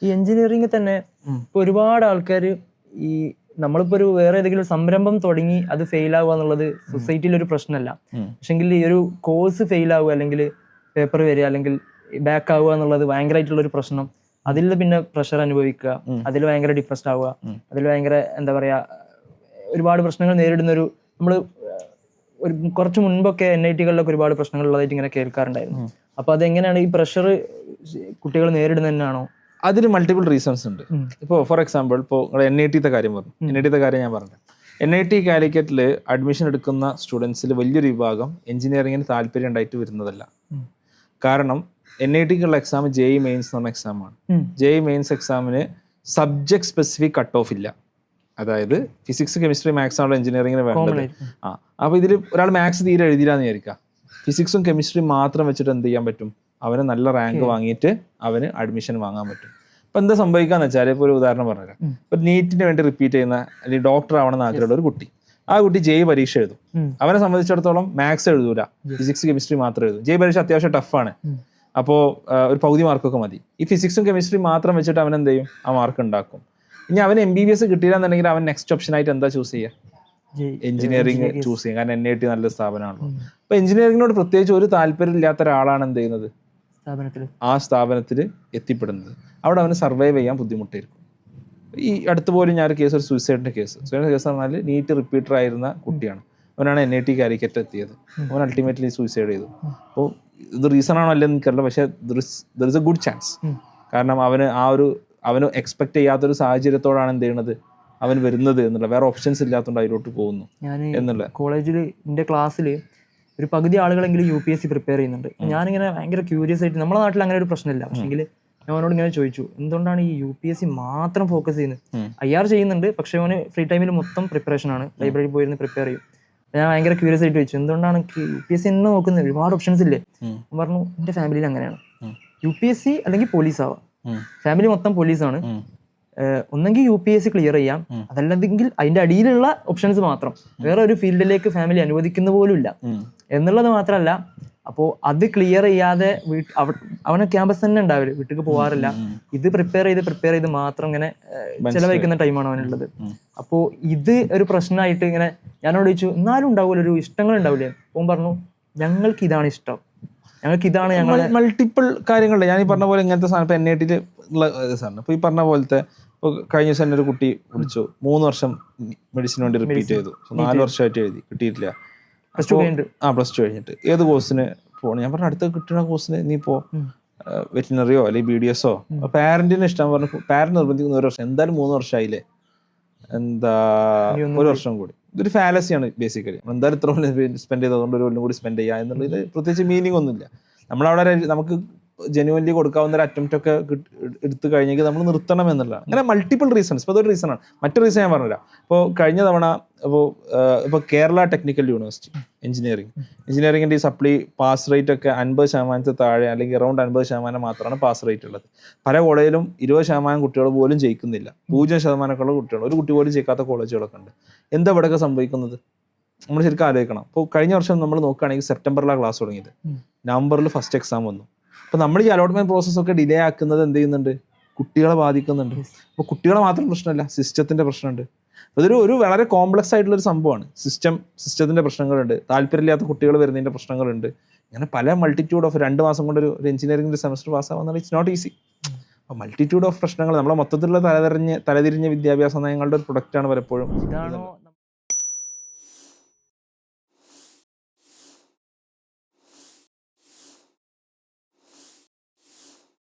ഈ എഞ്ചിനീയറിംഗ് തന്നെ ഇപ്പൊ ഒരുപാട് ആൾക്കാർ ഈ നമ്മളിപ്പോ ഒരു വേറെ ഏതെങ്കിലും സംരംഭം തുടങ്ങി അത് ഫെയിൽ ആവുക എന്നുള്ളത് സൊസൈറ്റിയിൽ ഒരു പ്രശ്നമല്ല. പക്ഷെങ്കിൽ ഈ ഒരു കോഴ്സ് ഫെയിൽ ആവുക അല്ലെങ്കിൽ പേപ്പർ വരിക അല്ലെങ്കിൽ ബാക്ക് ആവുക എന്നുള്ളത് ഭയങ്കരമായിട്ടുള്ള ഒരു പ്രശ്നം. അതിൽ പിന്നെ പ്രഷർ അനുഭവിക്കുക, അതിൽ ഭയങ്കര ഡിപ്രസ്ഡ് ആവുക, അതിൽ ഭയങ്കര എന്താ പറയാ ഒരുപാട് പ്രശ്നങ്ങൾ നേരിടുന്ന ഒരു നമ്മള് ഒരു കുറച്ച് മുൻപൊക്കെ NIT-കളിലൊക്കെ ഒരുപാട് പ്രശ്നങ്ങൾ ഉള്ളതായിട്ട് ഇങ്ങനെ കേൾക്കാറുണ്ടായിരുന്നു. അപ്പൊ അതെങ്ങനെയാണ് ഈ പ്രഷർ കുട്ടികൾ നേരിടുന്നത് തന്നെയാണോ? അതിന് മൾട്ടിപ്പിൾ റീസൺസ് ഉണ്ട്. ഇപ്പോൾ ഫോർ എക്സാമ്പിൾ ഇപ്പോൾ NIT-ത്തെ കാര്യം പറഞ്ഞു. NIT-ത്തെ കാര്യം ഞാൻ പറഞ്ഞു. NIT കാലിക്കറ്റിൽ അഡ്മിഷൻ എടുക്കുന്ന സ്റ്റുഡൻസിൽ വലിയൊരു വിഭാഗം എഞ്ചിനീയറിങ്ങിന് താല്പര്യം ഉണ്ടായിട്ട് വരുന്നതല്ല. കാരണം NIT-ക്കുള്ള എക്സാം JEE മെയിൻസ് എന്ന് പറഞ്ഞ എക്സാമാണ്. JEE മെയിൻസ് എക്സാമിന് സബ്ജക്ട് സ്പെസിഫിക് കട്ട് ഓഫ് ഇല്ല. അതായത് ഫിസിക്സ് കെമിസ്ട്രി മാത്സ് ആണല്ലോ എഞ്ചിനീയറിങ്ങിന് വേണ്ടത്. അപ്പോൾ ഇതിൽ ഒരാൾ മാത്സ് തീരെ എഴുതിയില്ലാന്ന് വിചാരിക്കുക, ഫിസിക്സും കെമിസ്ട്രിയും മാത്രം വെച്ചിട്ട് എന്ത് ചെയ്യാൻ പറ്റും? അവന് നല്ല റാങ്ക് വാങ്ങിയിട്ട് അവന് അഡ്മിഷൻ വാങ്ങാൻ പറ്റും. ഇപ്പം എന്താ സംഭവിക്കാന്ന് വെച്ചാൽ, ഇപ്പോൾ ഒരു ഉദാഹരണം പറഞ്ഞുതരാം. ഇപ്പോൾ നീറ്റിന് വേണ്ടി റിപ്പീറ്റ് ചെയ്യുന്ന അല്ലെങ്കിൽ ഡോക്ടർ ആവണമെന്ന് ആഗ്രഹമുള്ള ഒരു കുട്ടി, ആ കുട്ടി JEE പരീക്ഷ എഴുതും. അവനെ സംബന്ധിച്ചിടത്തോളം മാത്സ് എഴുതൂല, ഫിസിക്സ് കെമിസ്ട്രി മാത്രമേ എഴുതും. JEE പരീക്ഷ അത്യാവശ്യം ടഫാണ്. അപ്പോൾ ഒരു പകുതി മാർക്കൊക്കെ മതി. ഈ ഫിസിക്സും കെമിസ്ട്രി മാത്രം വെച്ചിട്ട് അവൻ എന്ത് ചെയ്യും? ആ മാർക്ക് ഉണ്ടാക്കും. ഇനി അവൻ MBBS കിട്ടിയില്ലെന്നുണ്ടെങ്കിൽ അവൻ നെക്സ്റ്റ് ഓപ്ഷനായിട്ട് എന്താ ചൂസ് ചെയ്യുക? എഞ്ചിനീയറിംഗ് ചൂസ് ചെയ്യും. കാരണം NIT നല്ല സ്ഥാപനമാണല്ലോ. അപ്പോൾ എഞ്ചിനീയറിംഗിനോട് പ്രത്യേകിച്ച് ഒരു താല്പര്യം ഇല്ലാത്ത ഒരാളാണ് എന്ത് ചെയ്യുന്നത്? ആ സ്ഥാപനത്തിൽ എത്തിപ്പെടുന്നത്. അവിടെ അവന് സർവൈവ് ചെയ്യാൻ ബുദ്ധിമുട്ടായിരിക്കും. ഈ അടുത്ത് പോലും ഞാനൊരു കേസ്, ഒരു സൂയിസൈഡിൻ്റെ കേസ് പറഞ്ഞാൽ നീറ്റ് റിപ്പീറ്റർ ആയിരുന്ന കുട്ടിയാണ്. അവനാണ് NIT കാലിക്കറ്റ് എത്തിയത്. അവൻ അൾട്ടിമേറ്റ്ലി സൂയിസൈഡ് ചെയ്തു. അപ്പോൾ ഇത് റീസൺ ആണോ അല്ലെന്ന് എനിക്കറിയില്ല, പക്ഷേ there is A good chance. കാരണം അവന് എക്സ്പെക്ട് ചെയ്യാത്തൊരു സാഹചര്യത്തോടാണ് എന്ത് ചെയ്യണത്, അവൻ വരുന്നത് എന്നുള്ള, വേറെ ഓപ്ഷൻസ് ഇല്ലാത്തതുകൊണ്ട് അതിലോട്ട് പോകുന്നു എന്നുള്ള. കോളേജിൽ എൻ്റെ ക്ലാസ്സിൽ ഒരു പകുതി ആളുകളെങ്കിലും UPSC പ്രിപ്പയർ ചെയ്യുന്നുണ്ട്. ഞാനിങ്ങനെ ഭയങ്കര ക്യൂരിയസ് ആയിട്ട്, നമ്മുടെ നാട്ടിൽ അങ്ങനെ ഒരു പ്രശ്നമില്ല, പക്ഷെങ്കിൽ ഞാൻ അവനോട് ഇങ്ങനെ ചോദിച്ചു, എന്തുകൊണ്ടാണ് ഈ UPSC മാത്രം ഫോക്കസ് ചെയ്യുന്നത്? IR ചെയ്യുന്നുണ്ട്, പക്ഷെ അവന് ഫ്രീ ടൈമിൽ മൊത്തം പ്രിപ്പറേഷൻ ആണ്, ലൈബ്രറിയിൽ പോയിരുന്ന് പ്രിപ്പയർ ചെയ്യും. ഞാൻ ഭയങ്കര ക്യൂരിയസ് ആയിട്ട് ചോദിച്ചു, എന്തുകൊണ്ടാണ് UPSC തന്നെ നോക്കുന്നത്, ഒരുപാട് ഓപ്ഷൻസ് ഇല്ലേ? ഞാൻ പറഞ്ഞു, എൻ്റെ ഫാമിലിയിൽ അങ്ങനെയാണ്, UPSC അല്ലെങ്കിൽ പോലീസ് ആവാം, ഫാമിലി മൊത്തം പോലീസാണ്, ഒന്നെങ്കിൽ UPSC ക്ലിയർ ചെയ്യാം, അതല്ലെങ്കിൽ അതിന്റെ അടിയിലുള്ള ഓപ്ഷൻസ് മാത്രം, വേറെ ഒരു ഫീൽഡിലേക്ക് ഫാമിലി അനുവദിക്കുന്ന പോലും ഇല്ല എന്നുള്ളത് മാത്രമല്ല. അപ്പോൾ അത് ക്ലിയർ ചെയ്യാതെ അവന് ക്യാമ്പസ് തന്നെ ഉണ്ടാവില്ല, വീട്ടിലേക്ക് പോകാറില്ല. ഇത് പ്രിപ്പയർ ചെയ്ത് മാത്രം ഇങ്ങനെ ചെലവഴിക്കുന്ന ടൈമാണ് അവനുള്ളത്. അപ്പോൾ ഇത് ഒരു പ്രശ്നമായിട്ട് ഇങ്ങനെ ഞാനോട് ചോദിച്ചു, എന്നാലും ഉണ്ടാവില്ല ഒരു ഇഷ്ടങ്ങൾ ഉണ്ടാവില്ലേ? അപ്പം പറഞ്ഞു, ഞങ്ങൾക്ക് ഇതാണ് ഇഷ്ടം, ഞങ്ങൾക്ക് ഇതാണ്. ഞങ്ങൾ മൾട്ടിപ്പിൾ കാര്യങ്ങളുണ്ട്. ഞാൻ ഈ പറഞ്ഞ പോലെ ഇങ്ങനത്തെ സാധനം ഇപ്പോൾ NIT ഉള്ള സാധനം. ഇപ്പോൾ ഈ പറഞ്ഞ പോലത്തെ ഇപ്പോൾ കഴിഞ്ഞ ദിവസം തന്നെ ഒരു കുട്ടി വിളിച്ചു, 3 വർഷം മെഡിസിന് വേണ്ടി റിപ്പീറ്റ് ചെയ്തു, 4 വർഷമായിട്ട് എഴുതി, കിട്ടിയിട്ടില്ല. പ്ലസ് ടു കഴിഞ്ഞിട്ട് ഏത് കോഴ്സിന് പോകണം? ഞാൻ പറഞ്ഞു, അടുത്ത കിട്ടുന്ന കോഴ്സിന് നീ പോ, വെറ്റിനറിയോ അല്ലെങ്കിൽ BDS-ഓ. പാരന്റിന് ഇഷ്ടം പറഞ്ഞു, പാരന്റ് നിർബന്ധിക്കുന്ന 1 വർഷം, എന്തായാലും 3 വർഷമായില്ലേ, എന്താ 1 വർഷം കൂടി. ഇതൊരു ഫാലസിയാണ് ബേസിക്കലി. എന്തായാലും ഇത്ര സ്പെൻഡ് ചെയ്തതുകൊണ്ട് 1 കൊല്ലം കൂടി സ്പെൻഡ് ചെയ്യുക എന്നുള്ളതിൽ പ്രത്യേകിച്ച് മീനിങ് ഒന്നുമില്ല. നമ്മളവിടെ നമുക്ക് ജെന്യുവൻലി കൊടുക്കാവുന്ന ഒരു അറ്റംപ്റ്റ് ഒക്കെ എടുത്തു കഴിഞ്ഞെങ്കിൽ നമ്മൾ നിർത്തണം എന്നുള്ളതാണ്. അങ്ങനെ മൾട്ടിപ്പിൾ റീസൺസ്. ഇപ്പോൾ അതൊരു റീസണാണ്. മറ്റൊരു റീസൺ ഞാൻ പറഞ്ഞുതരാം. ഇപ്പോൾ കഴിഞ്ഞ തവണ ഇപ്പോൾ കേരള ടെക്നിക്കൽ യൂണിവേഴ്സിറ്റി എഞ്ചിനീയറിംഗിൻ്റെ ഈ സപ്ലി പാസ് റേറ്റ് ഒക്കെ 50% താഴെ അല്ലെങ്കിൽ അറൗണ്ട് 50% മാത്രമാണ് പാസ് റേറ്റ് ഉള്ളത്. പല കോളേജിലും 20% കുട്ടികൾ പോലും ജയിക്കുന്നില്ല, 0% കുട്ടികൾ, ഒരു കുട്ടി പോലും ജയിക്കാത്ത കോളേജുകളൊക്കെ ഉണ്ട്. എന്താ ഇവിടെയൊക്കെ സംഭവിക്കുന്നത്? നമ്മൾ ശരിക്കും ആലോചിക്കണം. ഇപ്പോൾ കഴിഞ്ഞ വർഷം നമ്മൾ നോക്കുകയാണെങ്കിൽ സെപ്റ്റംബറിലാണ് ക്ലാസ് തുടങ്ങിയത്, നവംബറിൽ ഫസ്റ്റ് എക്സാം വന്നു. അപ്പോൾ നമ്മൾ ഈ അലോട്ട്മെന്റ് പ്രോസസ്സൊക്കെ ഡിലേ ആക്കുന്നത് എന്ത് ചെയ്യുന്നുണ്ട്? കുട്ടികളെ ബാധിക്കുന്നുണ്ട്. അപ്പോൾ കുട്ടികളെ മാത്രം പ്രശ്നമല്ല, സിസ്റ്റത്തിൻ്റെ പ്രശ്നമുണ്ട്. അതൊരു വളരെ കോംപ്ലക്സ് ആയിട്ടുള്ളൊരു സംഭവമാണ്. സിസ്റ്റത്തിൻ്റെ പ്രശ്നങ്ങളുണ്ട്, താല്പര്യമില്ലാത്ത കുട്ടികൾ വരുന്നതിൻ്റെ പ്രശ്നങ്ങളുണ്ട്. ഇങ്ങനെ പല മൾട്ടിറ്റ്യൂഡ് ഓഫ് 2 മാസം കൊണ്ട് ഒരു എഞ്ചിനീയറിംഗിൻ്റെ സെമസ്റ്റർ പാസ്സാവുന്നതാണ് ഇറ്റ്സ് നോട്ട് ഈസി. അപ്പോൾ മൾട്ടിറ്റ്യൂഡ് ഓഫ് പ്രശ്നങ്ങൾ നമ്മളെ മൊത്തത്തിലുള്ള തലതിരിഞ്ഞ വിദ്യാഭ്യാസ നയങ്ങളുടെ ഒരു പ്രൊഡക്റ്റാണ് പലപ്പോഴും. ഇതാണോ